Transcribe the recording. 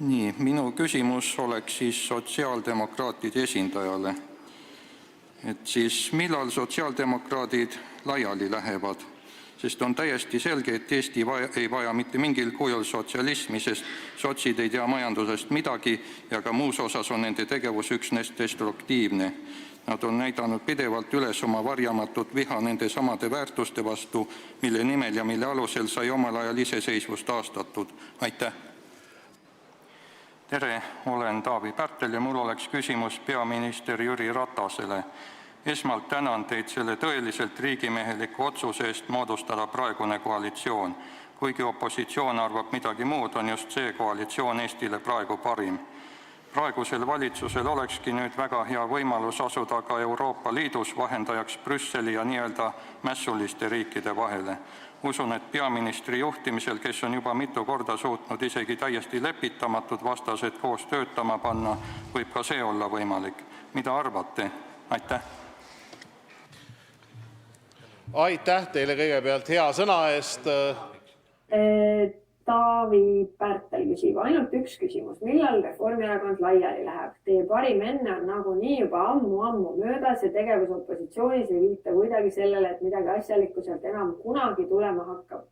Nii, minu küsimus oleks siis sotsiaaldemokraatide esindajale. Millal sotsiaaldemokraadid laiali lähevad? Sest on täiesti selge, et Eesti ei vaja mitte mingil kujul sotsialismi, sest sotsid ei tea majandusest midagi ja ka muus osas on nende tegevus üksnes destruktiivne. Nad on näidanud pidevalt üles oma varjamatut viha nende samade väärtuste vastu, mille nimel ja mille alusel sai omal ajal iseseisvust taastatud. Aitäh! Tere, olen Taavi Pärtel ja mul oleks küsimus peaminister Jüri Ratasele. Esmalt tänan teid selle tõeliselt riigimeheliku otsuse eest moodustada praegune koalitsioon. Kuigi opositsioon arvab midagi muud, on just see koalitsioon Eestile praegu parim. Praegusel valitsusel olekski nüüd väga hea võimalus asuda ka Euroopa Liidus vahendajaks Brüsseli ja nii-öelda mässuliste riikide vahele. Usun, et peaministri juhtimisel, kes on juba mitu korda suutnud isegi täiesti lepitamatud vastased koos töötama panna, võib ka see olla võimalik. Mida arvate? Aitäh! Aitäh teile kõigepealt hea sõna eest. Taavi Pärtel küsib ainult üks küsimus. Millal Reformierakond laiali läheb? Teie parim enne on nagunii juba ammu möödas ja tegevus opositsioonis ei viita kuidagi sellele, et midagi asjalikku sealt enam kunagi tulema hakkab.